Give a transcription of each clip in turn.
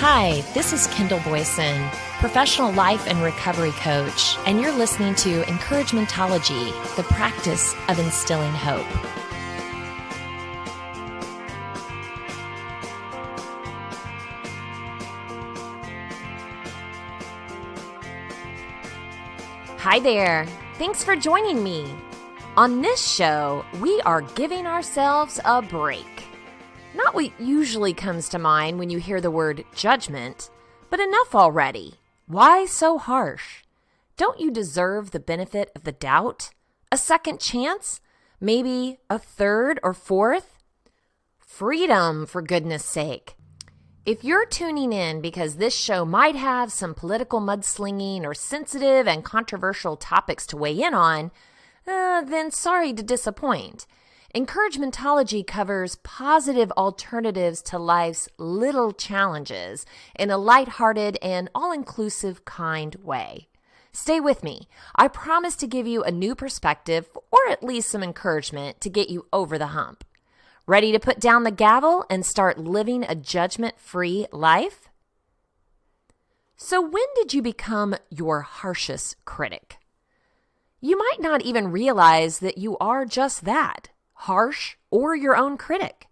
Hi, this is Kendall Boyson, professional life and recovery coach, and you're listening to Encouragementology, the practice of instilling hope. Hi there. Thanks for joining me. On this show, we are giving ourselves a break. Not what usually comes to mind when you hear the word judgment, but enough already. Why so harsh? Don't you deserve the benefit of the doubt? A second chance? Maybe a third or fourth? Freedom, for goodness sake. If you're tuning in because this show might have some political mudslinging or sensitive and controversial topics to weigh in on, then sorry to disappoint. Encouragementology covers positive alternatives to life's little challenges in a lighthearted and all-inclusive kind way. Stay with me. I promise to give you a new perspective or at least some encouragement to get you over the hump. Ready to put down the gavel and start living a judgment-free life? So when did you become your harshest critic? You might not even realize that you are just that. Harsh, or your own critic.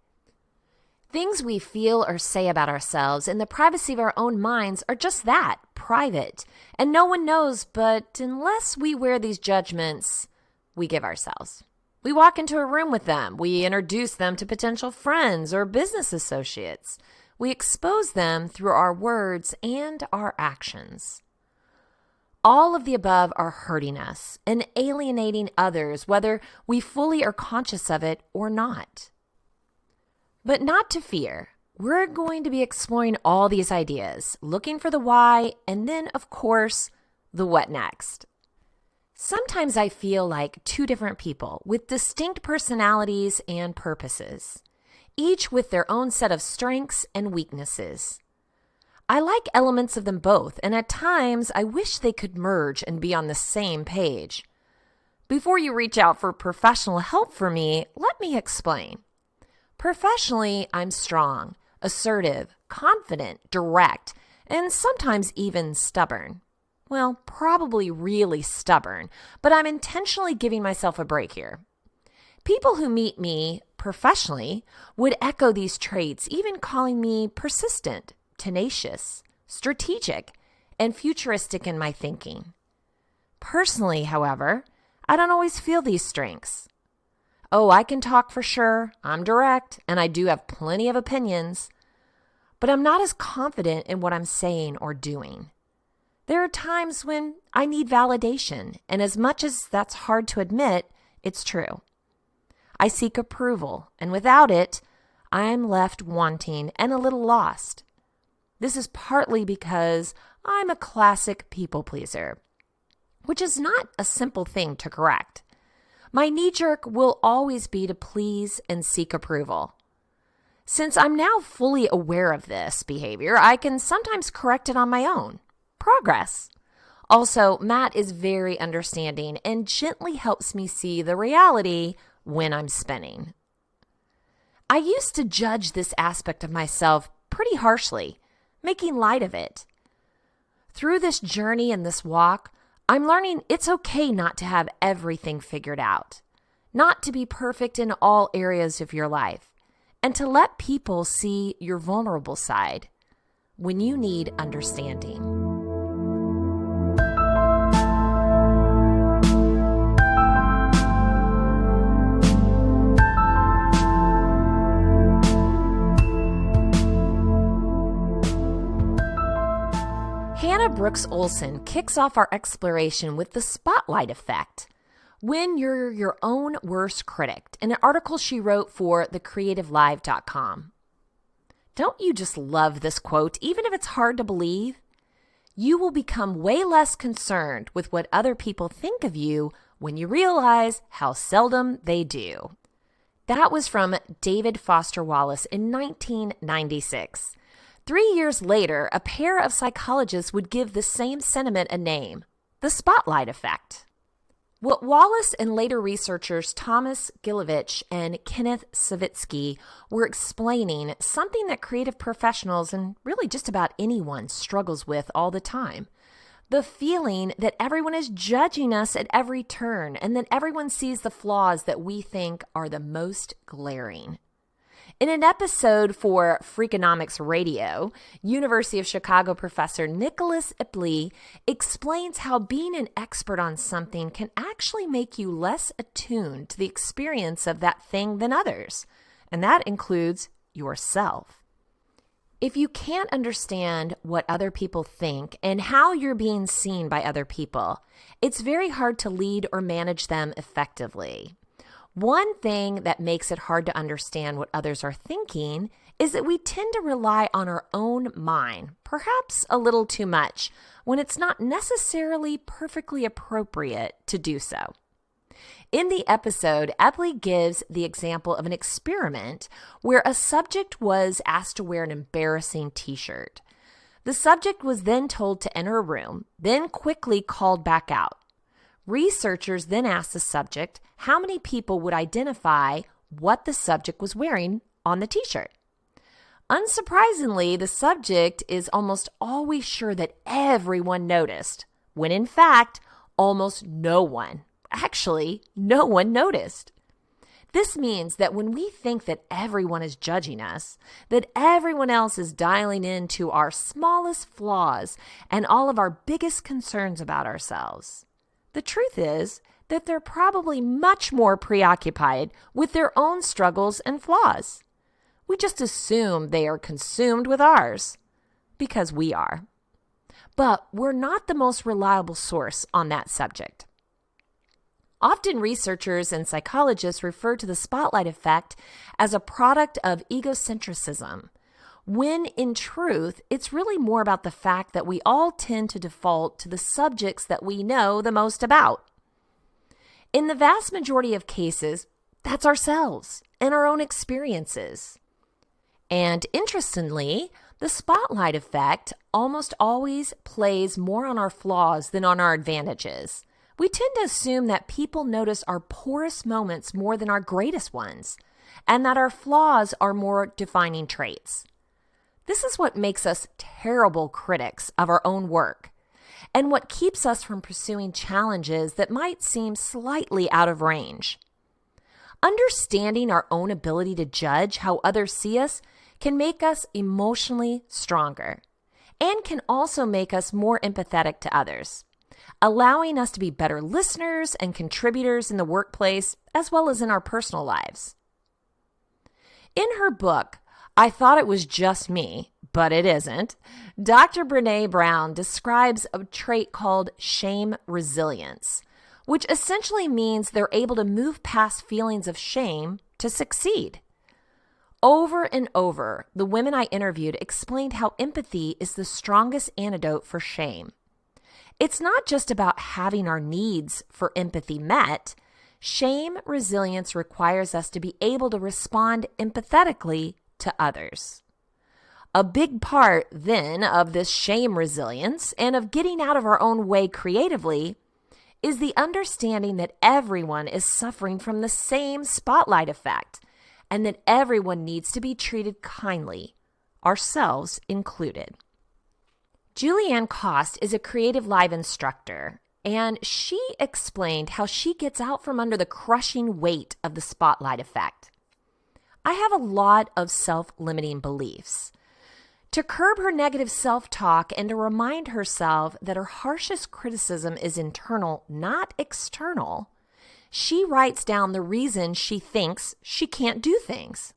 Things we feel or say about ourselves in the privacy of our own minds are just that, private, and no one knows, but unless we wear these judgments, we give ourselves. We walk into a room with them, we introduce them to potential friends or business associates. We expose them through our words and our actions. All of the above are hurting us and alienating others, whether we fully are conscious of it or not. But not to fear. We're going to be exploring all these ideas, looking for the why, and then, of course, the what next. Sometimes I feel like two different people with distinct personalities and purposes, each with their own set of strengths and weaknesses. I like elements of them both, and at times I wish they could merge and be on the same page. Before you reach out for professional help for me, let me explain. Professionally, I'm strong, assertive, confident, direct, and sometimes even stubborn. Well, probably really stubborn, but I'm intentionally giving myself a break here. People who meet me professionally would echo these traits, even calling me persistent, tenacious, strategic, and futuristic in my thinking. Personally, however, I don't always feel these strengths. Oh, I can talk for sure, I'm direct, and I do have plenty of opinions, but I'm not as confident in what I'm saying or doing. There are times when I need validation, and as much as that's hard to admit, it's true. I seek approval, and without it, I'm left wanting and a little lost. This is partly because I'm a classic people pleaser, which is not a simple thing to correct. My knee-jerk will always be to please and seek approval. Since I'm now fully aware of this behavior, I can sometimes correct it on my own. Progress. Also, Matt is very understanding and gently helps me see the reality when I'm spinning. I used to judge this aspect of myself pretty harshly, making light of it. Through this journey and this walk, I'm learning it's okay not to have everything figured out, not to be perfect in all areas of your life, and to let people see your vulnerable side when you need understanding. Hannah Brooks Olson kicks off our exploration with the spotlight effect. When you're your own worst critic, in an article she wrote for thecreativelive.com. Don't you just love this quote, even if it's hard to believe? You will become way less concerned with what other people think of you when you realize how seldom they do. That was from David Foster Wallace in 1996. 3 years later, a pair of psychologists would give the same sentiment a name, the spotlight effect. What Wallace and later researchers Thomas Gilovich and Kenneth Savitsky were explaining, something that creative professionals and really just about anyone struggles with all the time. The feeling that everyone is judging us at every turn and that everyone sees the flaws that we think are the most glaring. In an episode for Freakonomics Radio, University of Chicago professor Nicholas Ipley explains how being an expert on something can actually make you less attuned to the experience of that thing than others, and that includes yourself. If you can't understand what other people think and how you're being seen by other people, it's very hard to lead or manage them effectively. One thing that makes it hard to understand what others are thinking is that we tend to rely on our own mind, perhaps a little too much, when it's not necessarily perfectly appropriate to do so. In the episode, Epley gives the example of an experiment where a subject was asked to wear an embarrassing t-shirt. The subject was then told to enter a room, then quickly called back out. Researchers then asked the subject how many people would identify what the subject was wearing on the t-shirt. Unsurprisingly, the subject is almost always sure that everyone noticed, when in fact, almost no one noticed. This means that when we think that everyone is judging us, that everyone else is dialing into our smallest flaws and all of our biggest concerns about ourselves, the truth is that they're probably much more preoccupied with their own struggles and flaws. We just assume they are consumed with ours, because we are. But we're not the most reliable source on that subject. Often researchers and psychologists refer to the spotlight effect as a product of egocentrism, when in truth, it's really more about the fact that we all tend to default to the subjects that we know the most about. In the vast majority of cases, that's ourselves and our own experiences. And interestingly, the spotlight effect almost always plays more on our flaws than on our advantages. We tend to assume that people notice our poorest moments more than our greatest ones, and that our flaws are more defining traits. This is what makes us terrible critics of our own work, and what keeps us from pursuing challenges that might seem slightly out of range. Understanding our own ability to judge how others see us can make us emotionally stronger, and can also make us more empathetic to others, allowing us to be better listeners and contributors in the workplace as well as in our personal lives. In her book, I Thought It Was Just Me, but it isn't, Dr. Brené Brown describes a trait called shame resilience, which essentially means they're able to move past feelings of shame to succeed. Over and over, the women I interviewed explained how empathy is the strongest antidote for shame. It's not just about having our needs for empathy met. Shame resilience requires us to be able to respond empathetically to others. A big part, then, of this shame resilience and of getting out of our own way creatively is the understanding that everyone is suffering from the same spotlight effect and that everyone needs to be treated kindly, ourselves included. Julianne Cost is a Creative Live instructor, and she explained how she gets out from under the crushing weight of the spotlight effect. I have a lot of self-limiting beliefs. To curb her negative self-talk and to remind herself that her harshest criticism is internal, not external, she writes down the reason she thinks she can't do things.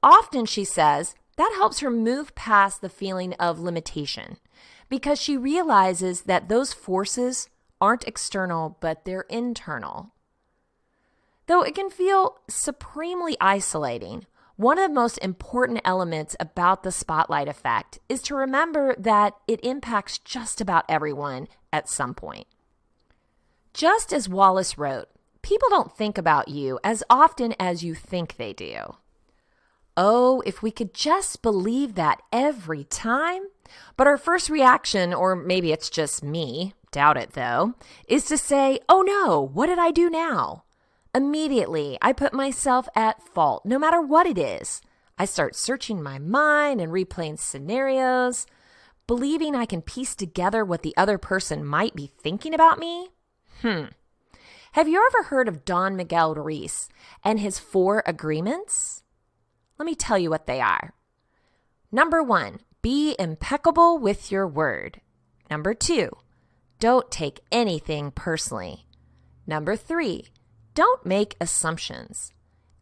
Often, she says, that helps her move past the feeling of limitation because she realizes that those forces aren't external, but they're internal. Though it can feel supremely isolating, one of the most important elements about the spotlight effect is to remember that it impacts just about everyone at some point. Just as Wallace wrote, people don't think about you as often as you think they do. Oh, if we could just believe that every time. But our first reaction, or maybe it's just me, doubt it though, is to say, oh no, what did I do now? Immediately, I put myself at fault, no matter what it is. I start searching my mind and replaying scenarios, believing I can piece together what the other person might be thinking about me. Have you ever heard of Don Miguel Ruiz and his 4 agreements? Let me tell you what they are. Number 1, be impeccable with your word. Number 2, don't take anything personally. Number 3, don't make assumptions.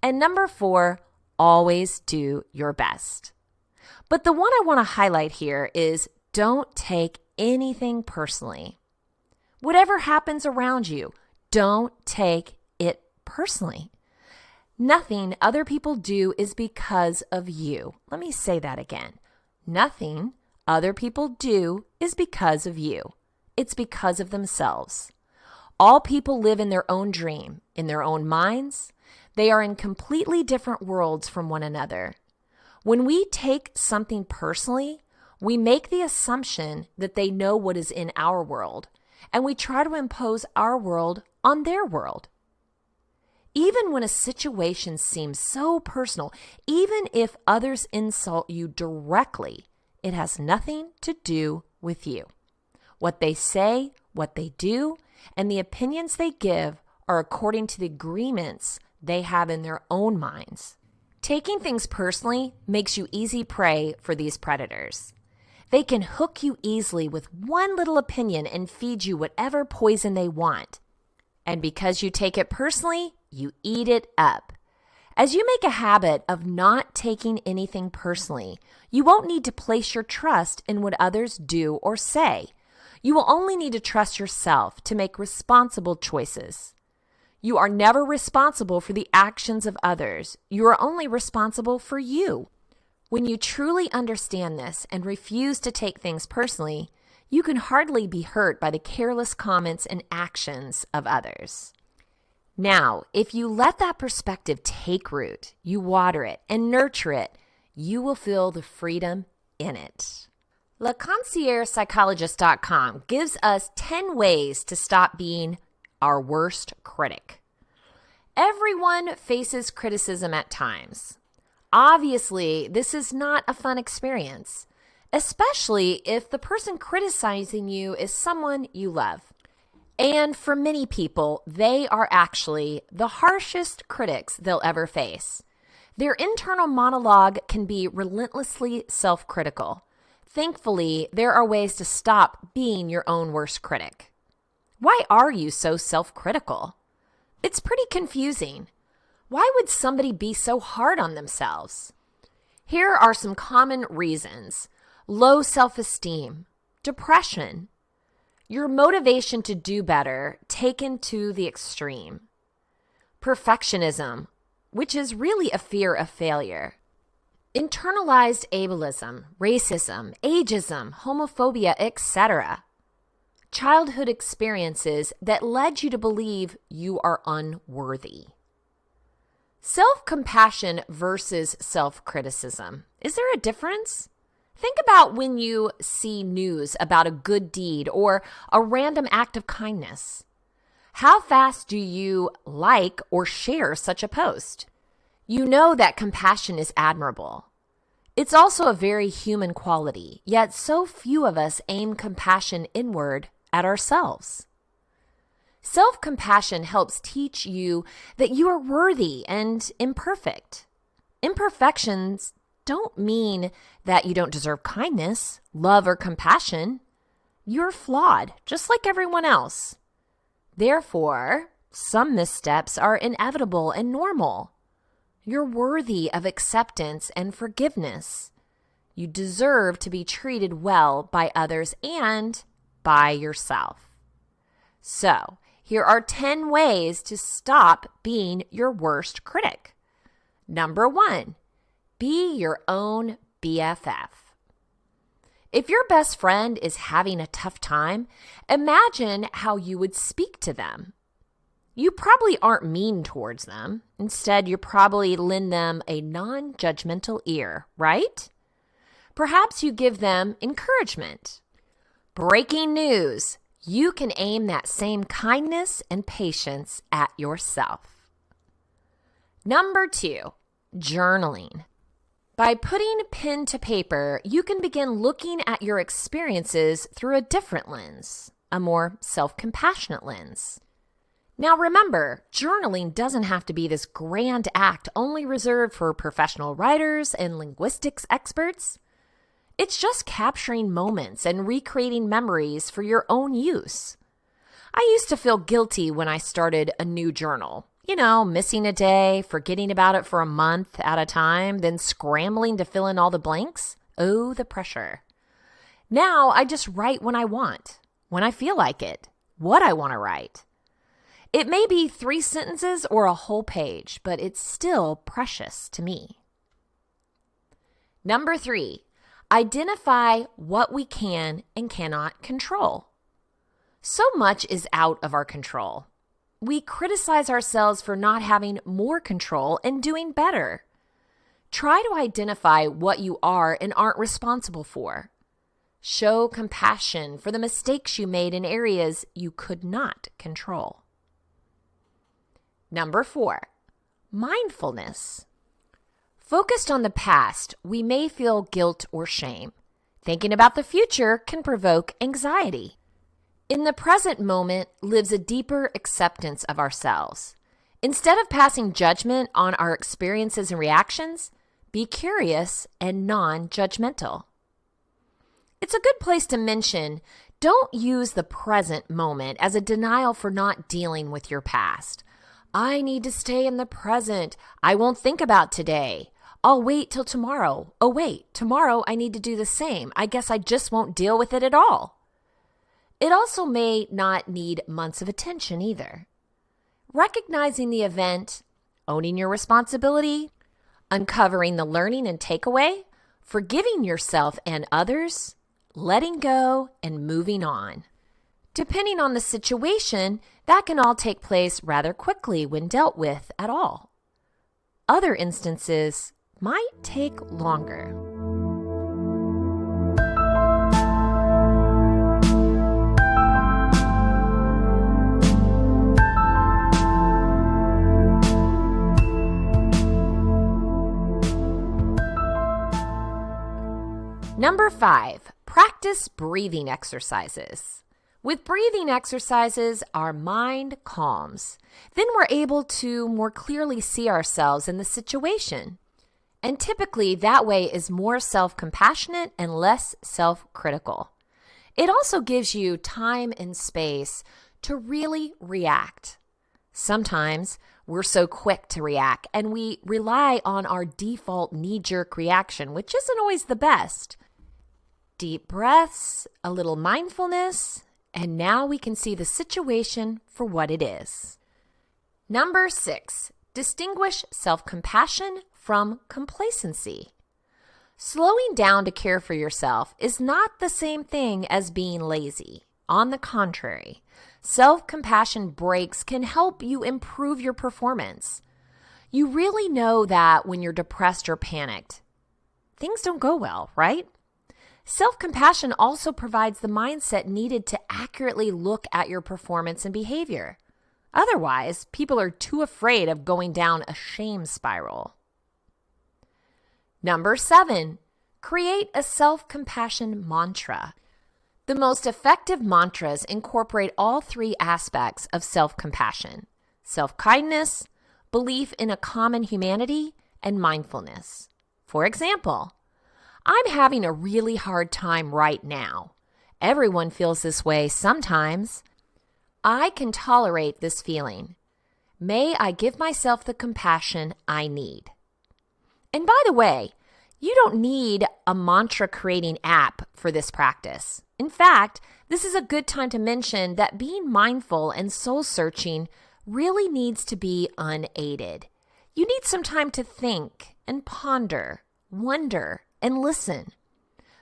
And number 4, always do your best. But the one I want to highlight here is don't take anything personally. Whatever happens around you, don't take it personally. Nothing other people do is because of you. Let me say that again. Nothing other people do is because of you. It's because of themselves. All people live in their own dream, in their own minds. They are in completely different worlds from one another. When we take something personally, we make the assumption that they know what is in our world, and we try to impose our world on their world. Even when a situation seems so personal, even if others insult you directly, it has nothing to do with you. What they say, what they do, and the opinions they give are according to the agreements they have in their own minds. Taking things personally makes you easy prey for these predators. They can hook you easily with one little opinion and feed you whatever poison they want. And because you take it personally, you eat it up. As you make a habit of not taking anything personally, you won't need to place your trust in what others do or say. You will only need to trust yourself to make responsible choices. You are never responsible for the actions of others. You are only responsible for you. When you truly understand this and refuse to take things personally, you can hardly be hurt by the careless comments and actions of others. Now, if you let that perspective take root, you water it and nurture it, you will feel the freedom in it. LeConciergePsychologist.com gives us 10 ways to stop being our worst critic. Everyone faces criticism at times. Obviously, this is not a fun experience, especially if the person criticizing you is someone you love. And for many people, they are actually the harshest critics they'll ever face. Their internal monologue can be relentlessly self-critical. Thankfully, there are ways to stop being your own worst critic. Why are you so self-critical? It's pretty confusing. Why would somebody be so hard on themselves? Here are some common reasons: low self-esteem, depression, your motivation to do better taken to the extreme, perfectionism, which is really a fear of failure, internalized ableism, racism, ageism, homophobia, etc. Childhood experiences that led you to believe you are unworthy. Self-compassion versus self-criticism. Is there a difference? Think about when you see news about a good deed or a random act of kindness. How fast do you like or share such a post? You know that compassion is admirable. It's also a very human quality, yet so few of us aim compassion inward at ourselves. Self-compassion helps teach you that you are worthy and imperfect. Imperfections don't mean that you don't deserve kindness, love, or compassion. You're flawed, just like everyone else. Therefore, some missteps are inevitable and normal. You're worthy of acceptance and forgiveness. You deserve to be treated well by others and by yourself. So, here are 10 ways to stop being your worst critic. Number 1, be your own BFF. If your best friend is having a tough time, imagine how you would speak to them. You probably aren't mean towards them. Instead, you probably lend them a non-judgmental ear, right? Perhaps you give them encouragement. Breaking news. You can aim that same kindness and patience at yourself. Number 2, journaling. By putting pen to paper, you can begin looking at your experiences through a different lens, a more self-compassionate lens. Now remember, journaling doesn't have to be this grand act only reserved for professional writers and linguistics experts. It's just capturing moments and recreating memories for your own use. I used to feel guilty when I started a new journal. Missing a day, forgetting about it for a month at a time, then scrambling to fill in all the blanks. Oh, the pressure. Now I just write when I want, when I feel like it, what I want to write. It may be 3 sentences or a whole page, but it's still precious to me. Number 3, identify what we can and cannot control. So much is out of our control. We criticize ourselves for not having more control and doing better. Try to identify what you are and aren't responsible for. Show compassion for the mistakes you made in areas you could not control. Number 4, mindfulness. Focused on the past, we may feel guilt or shame. Thinking about the future can provoke anxiety. In the present moment lives a deeper acceptance of ourselves. Instead of passing judgment on our experiences and reactions, be curious and non-judgmental. It's a good place to mention, don't use the present moment as a denial for not dealing with your past. I need to stay in the present. I won't think about today. I'll wait till tomorrow. Oh wait, tomorrow I need to do the same. I guess I just won't deal with it at all. It also may not need months of attention either. Recognizing the event, owning your responsibility, uncovering the learning and takeaway, forgiving yourself and others, letting go, and moving on. Depending on the situation, that can all take place rather quickly when dealt with at all. Other instances might take longer. Number 5, practice breathing exercises. With breathing exercises, our mind calms. Then we're able to more clearly see ourselves in the situation. And typically that way is more self-compassionate and less self-critical. It also gives you time and space to really react. Sometimes we're so quick to react and we rely on our default knee-jerk reaction, which isn't always the best. Deep breaths, a little mindfulness, and now we can see the situation for what it is. Number 6, distinguish self-compassion from complacency. Slowing down to care for yourself is not the same thing as being lazy. On the contrary, self-compassion breaks can help you improve your performance. You really know that when you're depressed or panicked, things don't go well, right? Self-compassion also provides the mindset needed to accurately look at your performance and behavior. Otherwise, people are too afraid of going down a shame spiral. Number 7, create a self-compassion mantra. The most effective mantras incorporate all 3 aspects of self-compassion: self-kindness, belief in a common humanity, and mindfulness. For example, I'm having a really hard time right now. Everyone feels this way sometimes. I can tolerate this feeling. May I give myself the compassion I need. And by the way, you don't need a mantra creating app for this practice. In fact, this is a good time to mention that being mindful and soul searching really needs to be unaided. You need some time to think and ponder, wonder, and listen.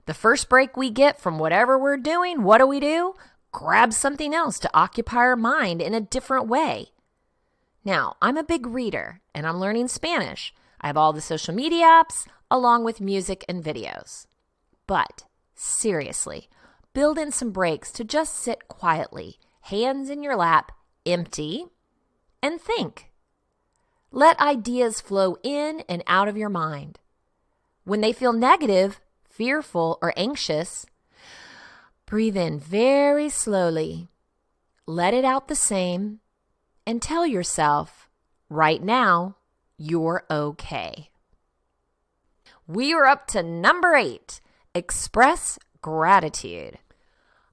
The first break we get from whatever we're doing, what do? Grab something else to occupy our mind in a different way. Now, I'm a big reader and I'm learning Spanish. I have all the social media apps along with music and videos. But seriously, build in some breaks to just sit quietly, hands in your lap, empty, and think. Let ideas flow in and out of your mind. When they feel negative, fearful, or anxious, breathe in very slowly. Let it out the same, and tell yourself, right now, you're okay. We are up to number 8, express gratitude.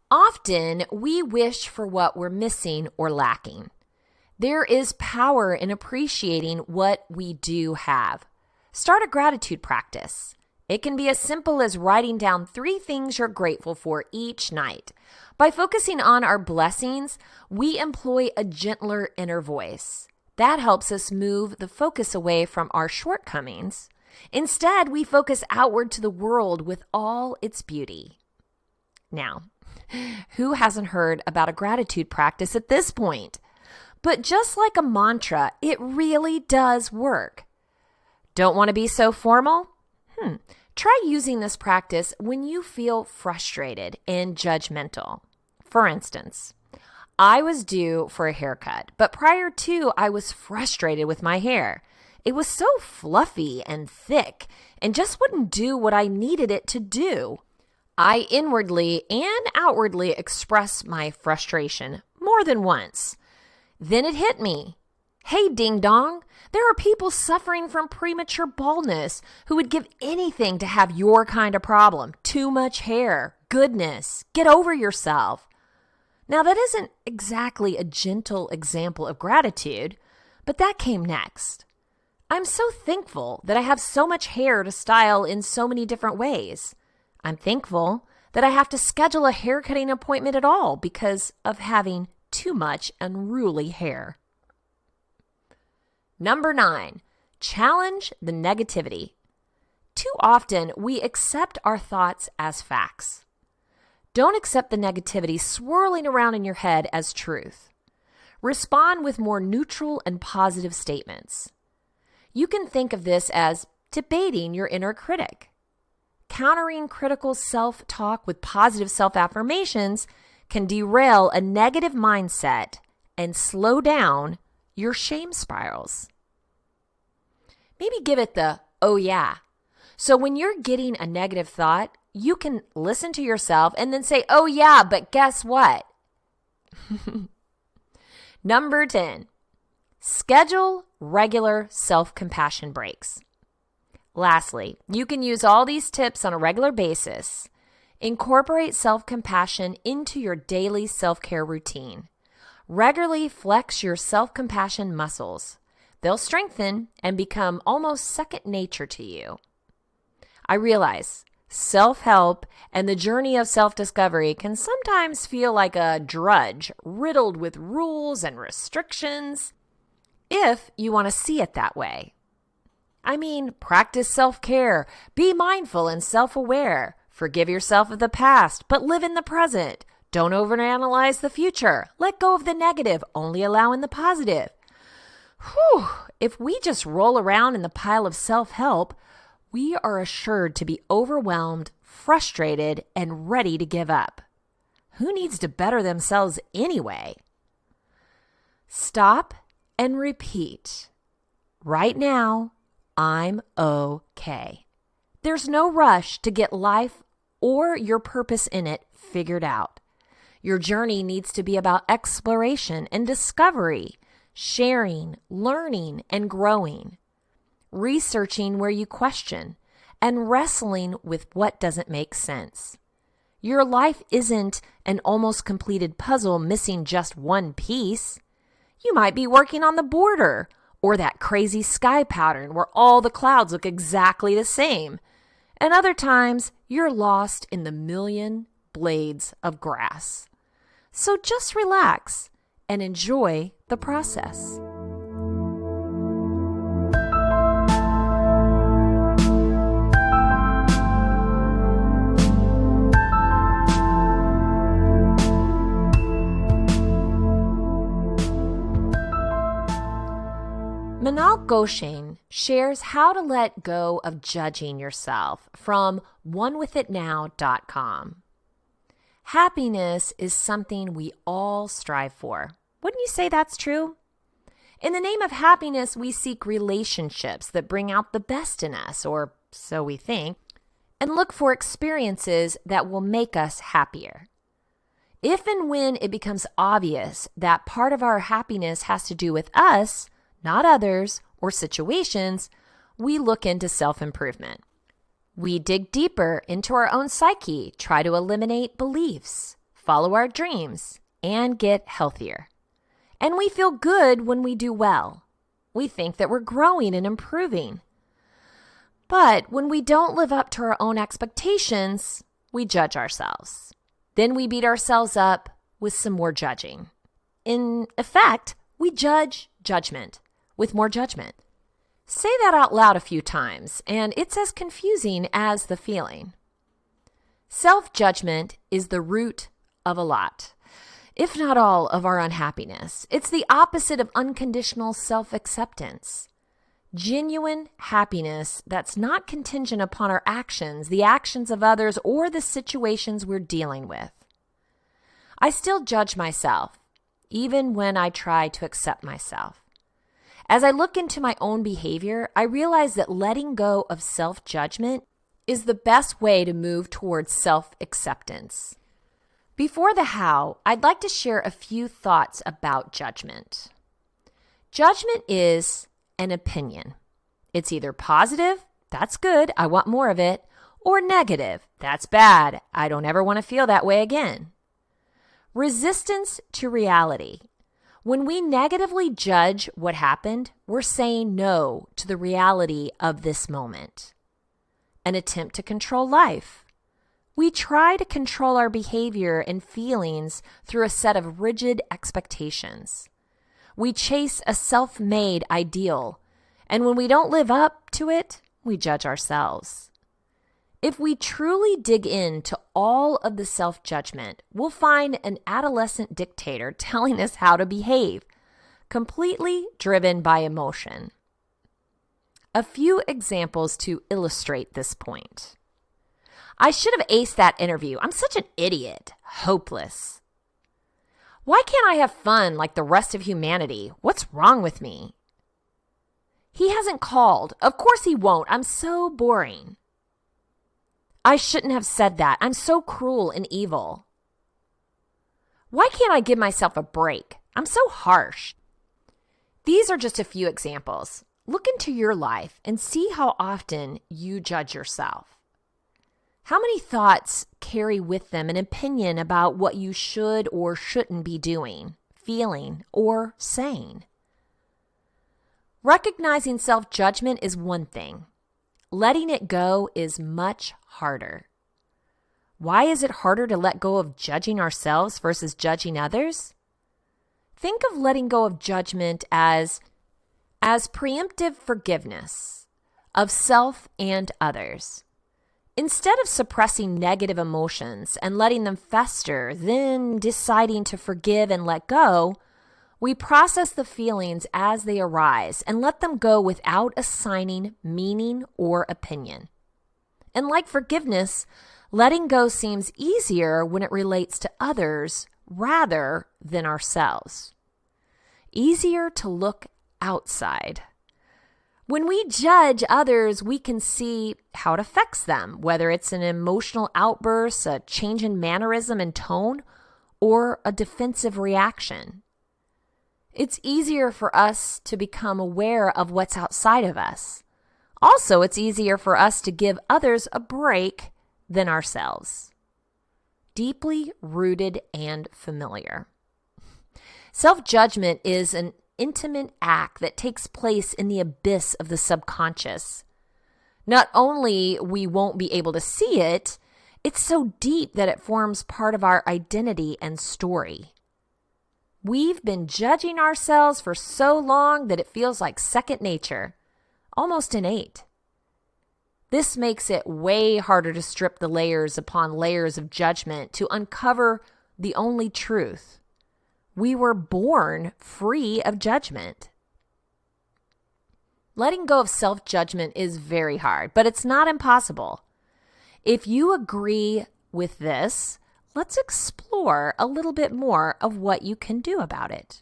Often, we wish for what we're missing or lacking. There is power in appreciating what we do have. Start a gratitude practice. It can be as simple as writing down 3 things you're grateful for each night. By focusing on our blessings, we employ a gentler inner voice. That helps us move the focus away from our shortcomings. Instead, we focus outward to the world with all its beauty. Now, who hasn't heard about a gratitude practice at this point? But just like a mantra, it really does work. Don't want to be so formal? Try using this practice when you feel frustrated and judgmental. For instance, I was due for a haircut, but prior to, I was frustrated with my hair. It was so fluffy and thick and just wouldn't do what I needed it to do. I inwardly and outwardly expressed my frustration more than once. Then it hit me. Hey, ding dong, there are people suffering from premature baldness who would give anything to have your kind of problem. Too much hair. Goodness. Get over yourself. Now, that isn't exactly a gentle example of gratitude, but that came next. I'm so thankful that I have so much hair to style in so many different ways. I'm thankful that I have to schedule a haircutting appointment at all because of having too much unruly hair. Number 9, challenge the negativity. Too often, we accept our thoughts as facts. Don't accept the negativity swirling around in your head as truth. Respond with more neutral and positive statements. You can think of this as debating your inner critic. Countering critical self-talk with positive self-affirmations can derail a negative mindset and slow down your shame spirals. Maybe give it the, oh yeah. So when you're getting a negative thought, you can listen to yourself and then say, oh yeah, but guess what? Number 10, schedule regular self-compassion breaks. Lastly, you can use all these tips on a regular basis. Incorporate self-compassion into your daily self-care routine. Regularly flex your self-compassion muscles. They'll strengthen and become almost second nature to you. I realize self-help and the journey of self-discovery can sometimes feel like a drudge riddled with rules and restrictions, if you want to see it that way. I mean, practice self-care, be mindful and self-aware, forgive yourself of the past, but live in the present. Don't overanalyze the future. Let go of the negative, only allow in the positive. Whew, if we just roll around in the pile of self-help, we are assured to be overwhelmed, frustrated, and ready to give up. Who needs to better themselves anyway? Stop and repeat. Right now, I'm okay. There's no rush to get life or your purpose in it figured out. Your journey needs to be about exploration and discovery, sharing, learning, and growing, researching where you question, and wrestling with what doesn't make sense. Your life isn't an almost completed puzzle missing just one piece. You might be working on the border or that crazy sky pattern where all the clouds look exactly the same. And other times, you're lost in the million blades of grass. So just relax and enjoy the process. Goshen shares how to let go of judging yourself from onewithitnow.com. Happiness is something we all strive for. Wouldn't you say that's true? In the name of happiness, we seek relationships that bring out the best in us, or so we think, and look for experiences that will make us happier. If and when it becomes obvious that part of our happiness has to do with us, not others or situations, we look into self-improvement. We dig deeper into our own psyche, try to eliminate beliefs, follow our dreams, and get healthier. And we feel good when we do well. We think that we're growing and improving. But when we don't live up to our own expectations, we judge ourselves. Then we beat ourselves up with some more judging. In effect, we judge judgment with more judgment. Say that out loud a few times, and it's as confusing as the feeling. Self-judgment is the root of a lot, if not all, of our unhappiness. It's the opposite of unconditional self-acceptance. Genuine happiness that's not contingent upon our actions, the actions of others, or the situations we're dealing with. I still judge myself, even when I try to accept myself. As I look into my own behavior, I realize that letting go of self-judgment is the best way to move towards self-acceptance. Before the how, I'd like to share a few thoughts about judgment. Judgment is an opinion. It's either positive, that's good, I want more of it, or negative, that's bad, I don't ever want to feel that way again. Resistance to reality. When we negatively judge what happened, we're saying no to the reality of this moment. An attempt to control life. We try to control our behavior and feelings through a set of rigid expectations. We chase a self-made ideal, and when we don't live up to it, we judge ourselves. If we truly dig into all of the self-judgment, we'll find an adolescent dictator telling us how to behave, completely driven by emotion. A few examples to illustrate this point. I should have aced that interview. I'm such an idiot. Hopeless. Why can't I have fun like the rest of humanity? What's wrong with me? He hasn't called. Of course he won't. I'm so boring. I shouldn't have said that. I'm so cruel and evil. Why can't I give myself a break? I'm so harsh. These are just a few examples. Look into your life and see how often you judge yourself. How many thoughts carry with them an opinion about what you should or shouldn't be doing, feeling, or saying? Recognizing self-judgment is one thing. Letting it go is much harder. Why is it harder to let go of judging ourselves versus judging others? Think of letting go of judgment as preemptive forgiveness of self and others. Instead of suppressing negative emotions and letting them fester, then deciding to forgive and let go, we process the feelings as they arise and let them go without assigning meaning or opinion. And like forgiveness, letting go seems easier when it relates to others rather than ourselves. Easier to look outside. When we judge others, we can see how it affects them, whether it's an emotional outburst, a change in mannerism and tone, or a defensive reaction. It's easier for us to become aware of what's outside of us. Also, it's easier for us to give others a break than ourselves. Deeply rooted and familiar. Self-judgment is an intimate act that takes place in the abyss of the subconscious. Not only we won't be able to see it, it's so deep that it forms part of our identity and story. We've been judging ourselves for so long that it feels like second nature, almost innate. This makes it way harder to strip the layers upon layers of judgment to uncover the only truth. We were born free of judgment. Letting go of self-judgment is very hard, but it's not impossible. If you agree with this, let's explore a little bit more of what you can do about it.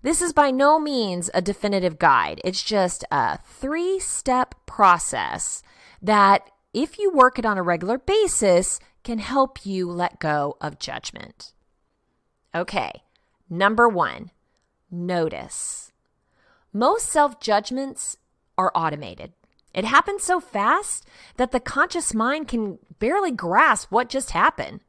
This is by no means a definitive guide. It's just a 3-step process that, if you work it on a regular basis, can help you let go of judgment. Okay, number 1, notice. Most self-judgments are automated. It happens so fast that the conscious mind can barely grasp what just happened.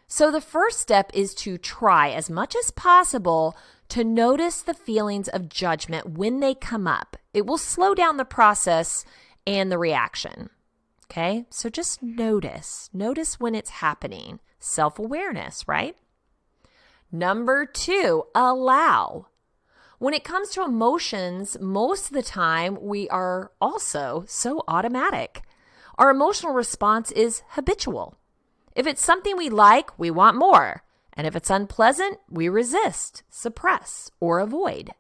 So the first step is to try as much as possible to notice the feelings of judgment when they come up. It will slow down the process and the reaction. Okay, so just notice. Notice when it's happening. Self-awareness, right? Number 2, allow. When it comes to emotions, most of the time we are also so automatic. Our emotional response is habitual. If it's something we like, we want more. And if it's unpleasant, we resist, suppress, or avoid.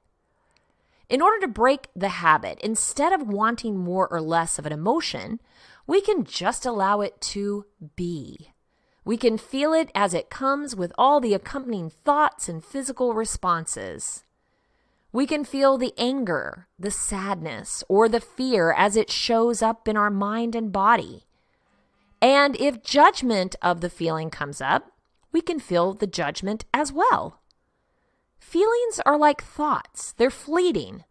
In order to break the habit, instead of wanting more or less of an emotion, we can just allow it to be. We can feel it as it comes with all the accompanying thoughts and physical responses. We can feel the anger, the sadness, or the fear as it shows up in our mind and body. And if judgment of the feeling comes up, we can feel the judgment as well. Feelings are like thoughts. They're fleeting.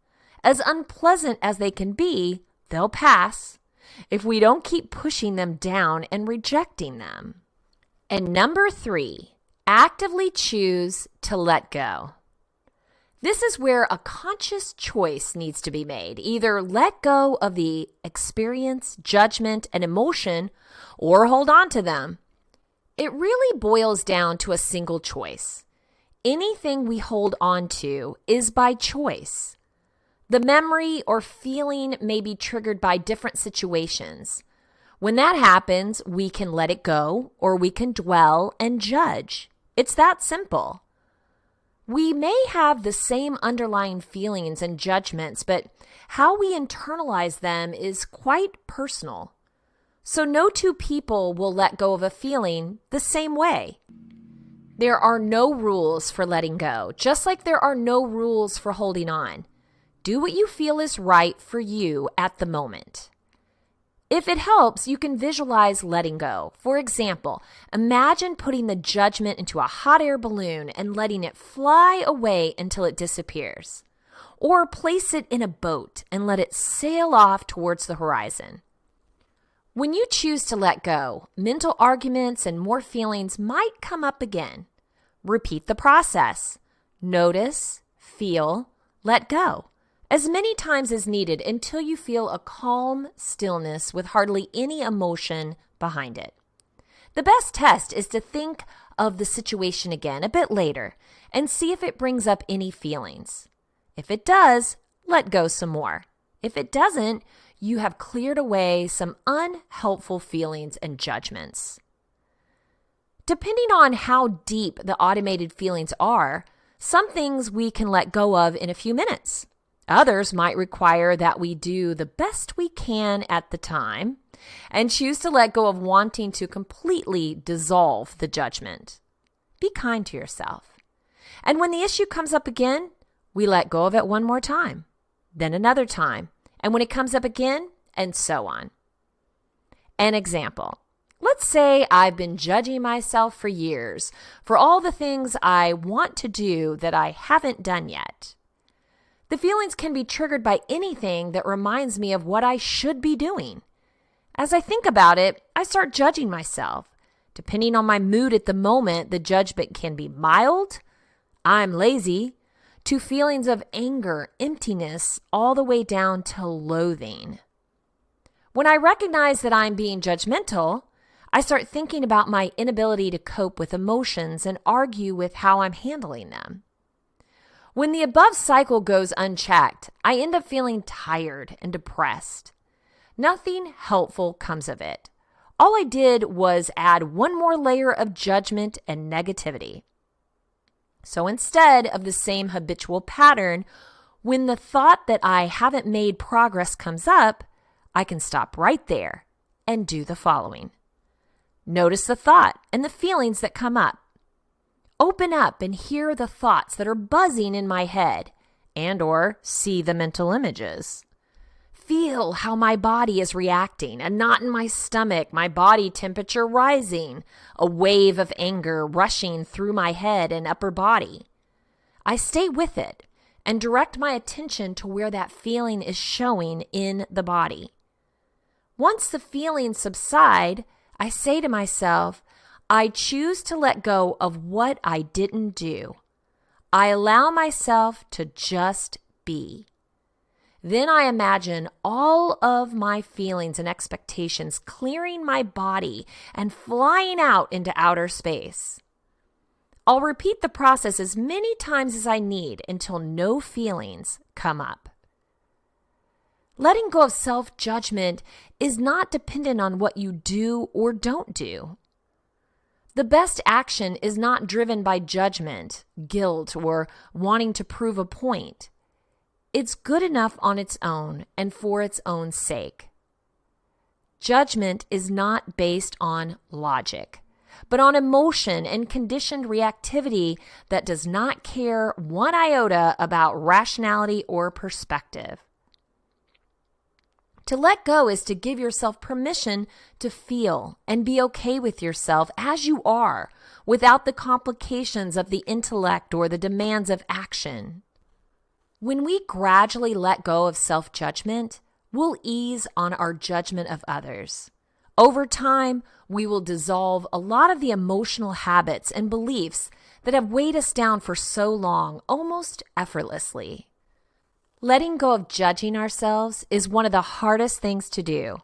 As unpleasant as they can be, they'll pass if we don't keep pushing them down and rejecting them. And number 3, actively choose to let go. This is where a conscious choice needs to be made. Either let go of the experience, judgment, and emotion, or hold on to them. It really boils down to a single choice. Anything we hold on to is by choice. The memory or feeling may be triggered by different situations. When that happens, we can let it go, or we can dwell and judge. It's that simple. We may have the same underlying feelings and judgments, but how we internalize them is quite personal. So no two people will let go of a feeling the same way. There are no rules for letting go, just like there are no rules for holding on. Do what you feel is right for you at the moment. If it helps, you can visualize letting go. For example, imagine putting the judgment into a hot air balloon and letting it fly away until it disappears. Or place it in a boat and let it sail off towards the horizon. When you choose to let go, mental arguments and more feelings might come up again. Repeat the process. Notice, feel, let go. As many times as needed until you feel a calm stillness with hardly any emotion behind it. The best test is to think of the situation again a bit later and see if it brings up any feelings. If it does, let go some more. If it doesn't, you have cleared away some unhelpful feelings and judgments. Depending on how deep the automated feelings are, some things we can let go of in a few minutes. Others might require that we do the best we can at the time and choose to let go of wanting to completely dissolve the judgment. Be kind to yourself. And when the issue comes up again, we let go of it one more time, then another time, and when it comes up again, and so on. An example. Let's say I've been judging myself for years for all the things I want to do that I haven't done yet. The feelings can be triggered by anything that reminds me of what I should be doing. As I think about it, I start judging myself. Depending on my mood at the moment, the judgment can be mild, I'm lazy, to feelings of anger, emptiness, all the way down to loathing. When I recognize that I'm being judgmental, I start thinking about my inability to cope with emotions and argue with how I'm handling them. When the above cycle goes unchecked, I end up feeling tired and depressed. Nothing helpful comes of it. All I did was add one more layer of judgment and negativity. So instead of the same habitual pattern, When the thought that I haven't made progress comes up, I can stop right there and do the following. Notice the thought and the feelings that come up. Open up and hear the thoughts that are buzzing in my head and/or see the mental images. Feel how my body is reacting, a knot in my stomach, my body temperature rising, a wave of anger rushing through my head and upper body. I stay with it and direct my attention to where that feeling is showing in the body. Once the feelings subside, I say to myself, I choose to let go of what I didn't do. I allow myself to just be. Then I imagine all of my feelings and expectations clearing my body and flying out into outer space. I'll repeat the process as many times as I need until no feelings come up. Letting go of self-judgment is not dependent on what you do or don't do. The best action is not driven by judgment, guilt, or wanting to prove a point. It's good enough on its own and for its own sake. Judgment is not based on logic, but on emotion and conditioned reactivity that does not care one iota about rationality or perspective. To let go is to give yourself permission to feel and be okay with yourself as you are, without the complications of the intellect or the demands of action. When we gradually let go of self-judgment, we'll ease on our judgment of others. Over time, we will dissolve a lot of the emotional habits and beliefs that have weighed us down for so long, almost effortlessly. Letting go of judging ourselves is one of the hardest things to do,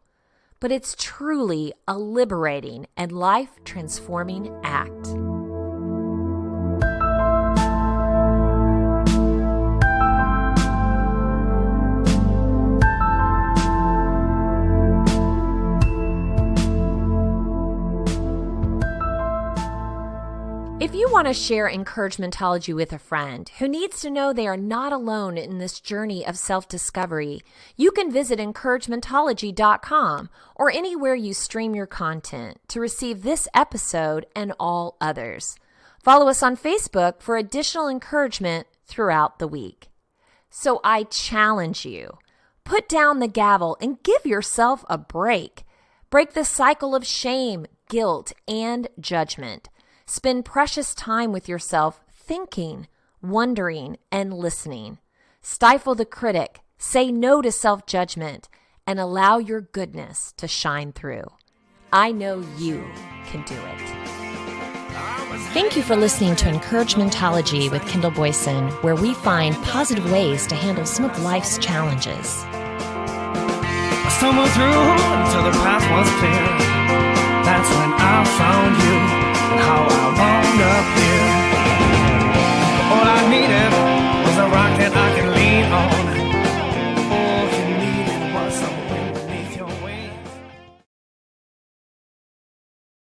but it's truly a liberating and life-transforming act. If you want to share Encouragementology with a friend who needs to know they are not alone in this journey of self-discovery, you can visit Encouragementology.com or anywhere you stream your content to receive this episode and all others. Follow us on Facebook for additional encouragement throughout the week. So I challenge you, put down the gavel and give yourself a break. Break the cycle of shame, guilt, and judgment. Spend precious time with yourself, thinking, wondering, and listening. Stifle the critic, say no to self-judgment, and allow your goodness to shine through. I know you can do it. Thank you for listening to Encouragementology with Kendall Boyson, where we find positive ways to handle some of life's challenges. I stumbled through until the path was clear.